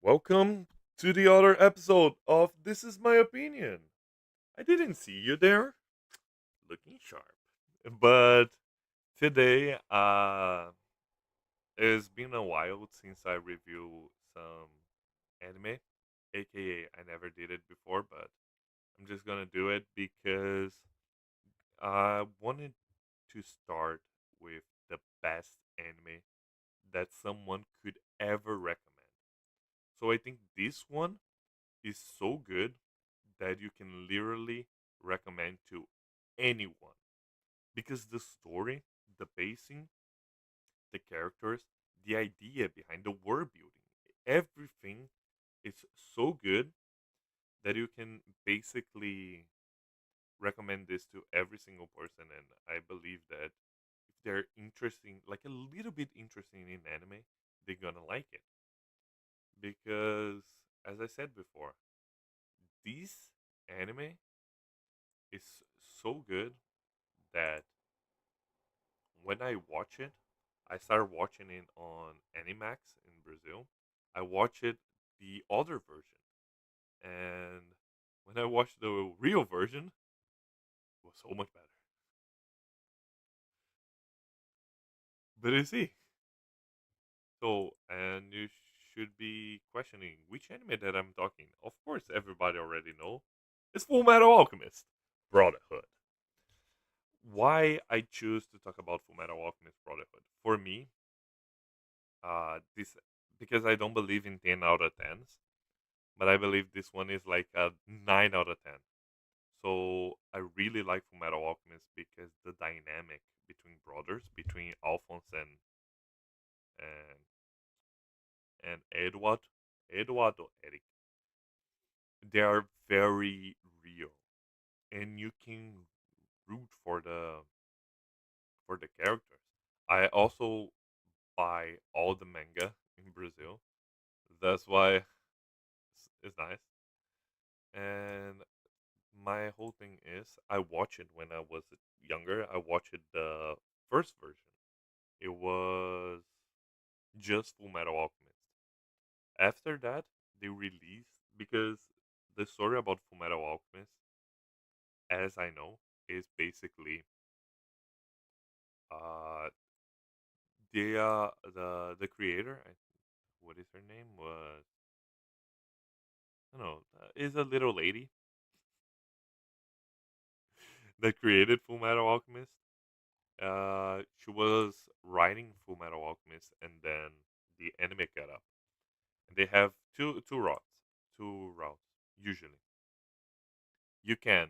Welcome to the other episode of This Is My Opinion. I didn't see you there, looking sharp. But today, it's been a while since I review some anime, aka I never did it before, but I'm just gonna do it because I wanted to start with the best anime that someone could ever recommend. So I think this one is so good that you can literally recommend to anyone because the story, the pacing, the characters, the idea behind the world building, everything is so good that you can basically recommend this to every single person. And I believe that if they're interesting, like a little bit interested in anime, they're gonna like it because, as I said before, this anime is so good that when I watch it, I started watching it on Animax in Brazil. I watched it the other version, and when I watched the real version, it was so much better. But you see, and you should be questioning which anime that I'm talking. Of course, everybody already know. It's Full Metal Alchemist, Brotherhood. Why I choose to talk about Full Metal Alchemist Brotherhood? For me, this because I don't believe in 10 out of 10s, but I believe this one is like a 9 out of 10. So I really like Fullmetal Alchemist because the dynamic between brothers, between Alphonse and and Edward or Eric, they are very real, and you can root for the characters. I also buy all the manga in Brazil. That's why it's nice. And my whole thing is I watched it when I was younger. I watched the first version. It was just Full Metal Alchemist. After that, they released because the story about Full Metal Alchemist, as I know, is basically uh the creator. What is her name? Was I don't know. Is a little lady that created Full Metal Alchemist. She was writing Full Metal Alchemist, and then the anime got up. And they have two routes. Two routes usually. You can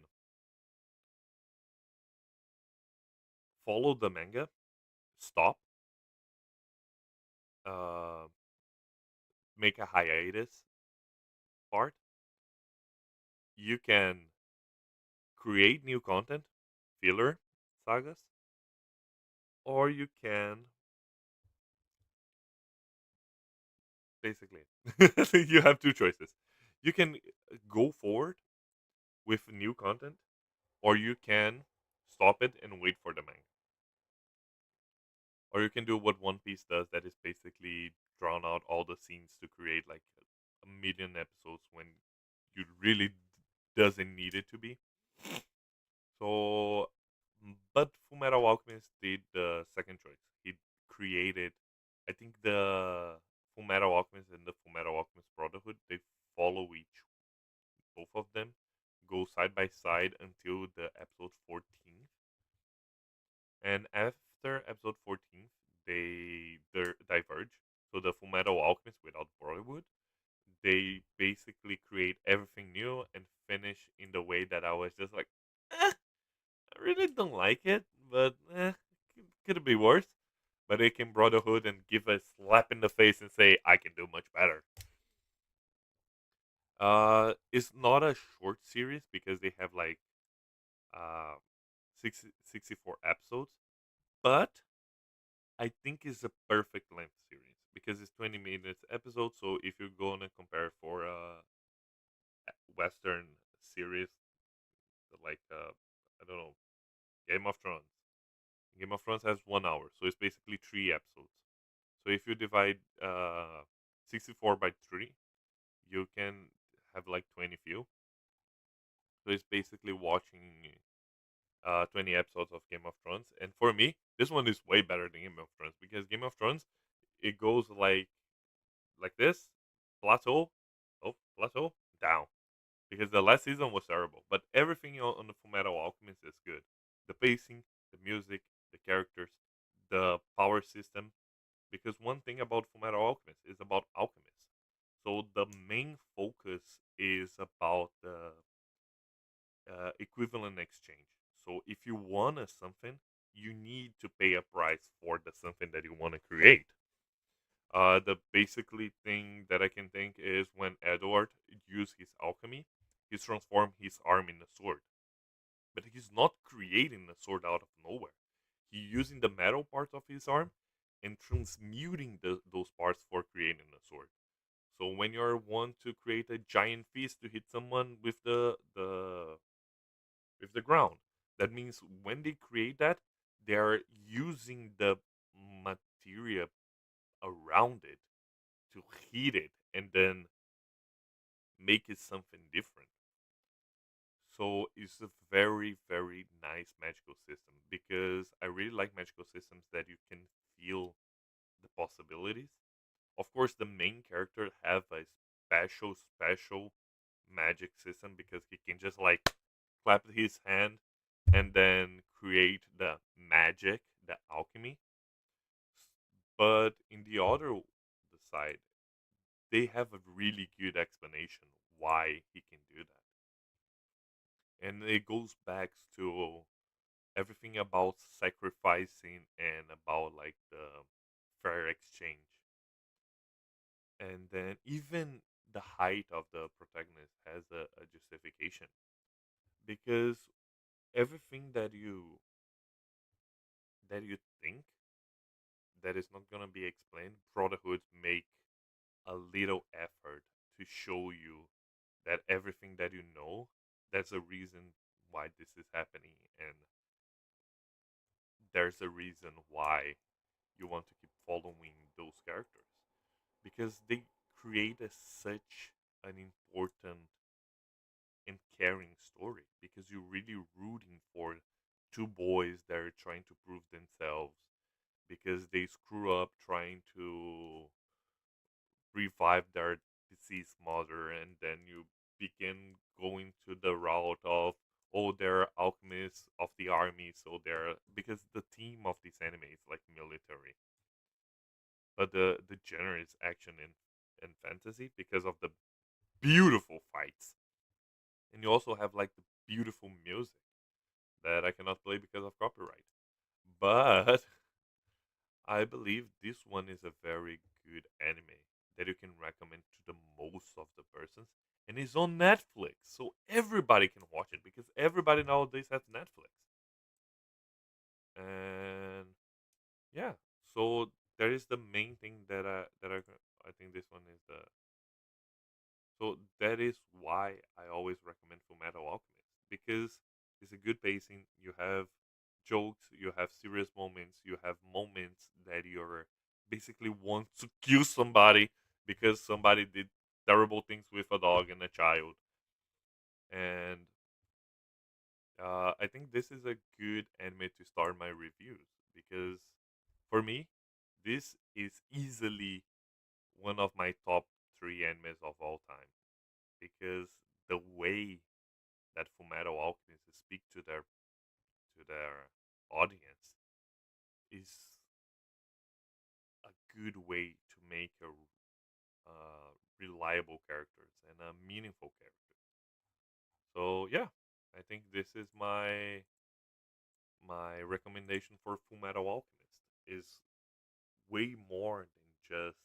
follow the manga, stop, uh, make a hiatus part. You can create new content, filler sagas, or you can basically you have two choices. You can go forward with new content, or you can stop it and wait for the manga. Or you can do what One Piece does, that is basically drown out all the scenes to create like a million episodes when you really doesn't need it to be. So, but Fullmetal Alchemist did the second choice. He created, I think the Fullmetal Alchemist and the Fullmetal Alchemist Brotherhood, they follow both of them, go side by side until the episode 14th. And after episode 14th, they diverge. So the Fullmetal Alchemist without Brotherhood, they basically create everything new and finish in the way that I was just like, I really don't like it, but could it be worse? But they can Brotherhood and give a slap in the face and say, I can do much better. It's not a short series because they have like uh 64 episodes, but I think it's a perfect length series because it's 20 minutes episode. So if you're gonna compare for a Western series like I don't know, Game of Thrones. Game of Thrones has 1 hour, so it's basically three episodes. So if you divide 64 by three, You can have like 20 view. So it's basically watching 20 episodes of Game of Thrones. And for me, this one is way better than Game of Thrones because Game of Thrones, it goes like this, plateau, oh, plateau, down. Because the last season was terrible. But everything on the Fullmetal Alchemist is good. The pacing, the music, the characters, the power system. Because one thing about Fullmetal Alchemist is about alchemists. So the main focus is about the equivalent exchange. So if you want a something, you need to pay a price for the something that you want to create. The basically thing that I can think is when Edward used his alchemy, he's transformed his arm in a sword. But he's not creating a sword out of nowhere. He's using the metal parts of his arm and transmuting those parts for creating a sword. So when you want to create a giant fist to hit someone with the ground, that means when they create that, they are using the material around it to heat it and then make it something different. So it's a very, very nice magical system because I really like magical systems that you can feel the possibilities. Of course, the main character have a special magic system because he can just like clap his hand and then create the magic, the alchemy. But in the side, they have a really good explanation why he can do that. And it goes back to everything about sacrificing and about like the fair exchange. And then even the height of the protagonist has a justification because everything that you think that is not gonna be explained, Brotherhood make a little effort to show you that everything that you know, there's a reason why this is happening, and there's a reason why you want to keep following those characters because they create such an important and caring story because you're really rooting for two boys that are trying to prove themselves because they screw up trying to revive their deceased mother, and then you begin going to the route of, oh, they're alchemists of the army, so they're, because the theme of this anime is like military, but the genre is action and fantasy because of the beautiful fights, and you also have like the beautiful music that I cannot play because of copyright. But I believe this one is a very good anime that you can recommend to the most of the persons, and it's on Netflix, so everybody can watch it because everybody nowadays has Netflix. And yeah, so that is the main thing I think this one is the, so that is why I always recommend Fullmetal Alchemist because it's a good pacing. You have jokes, you have serious moments, you have moments that you're basically want to kill somebody because somebody did terrible things with a dog and a child. And I think this is a good anime to start my reviews because for me, this is easily one of my top three animes of all time because the way that Fullmetal Alchemist speak to their audience is a good way to make a reliable characters and a meaningful character. So yeah, I think this is my recommendation for Fullmetal Alchemist is way more than just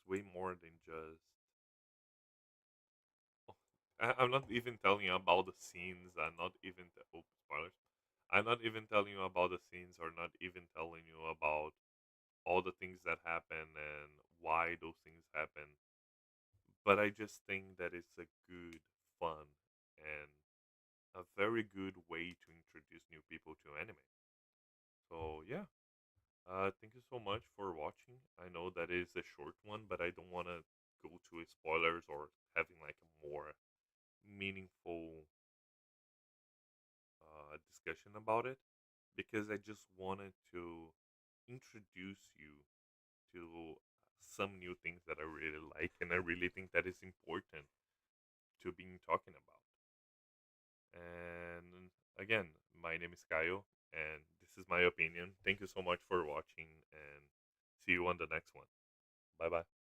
way more than just. Oh, I'm not even telling you about the scenes. I'm not even oh, spoilers. I'm not even telling you about the scenes, or not even telling you about all the things that happen and why those things happen. But I just think that it's a good fun and a very good way to introduce new people to anime. So yeah, Thank you so much for watching. I know that is a short one, but I don't want to go to spoilers or having like a more meaningful discussion about it because I just wanted to introduce you to some new things that I really like and I really think that is important to be talking about. And again, my name is Kayo and this is my opinion. Thank you so much for watching and see you on the next one. Bye bye.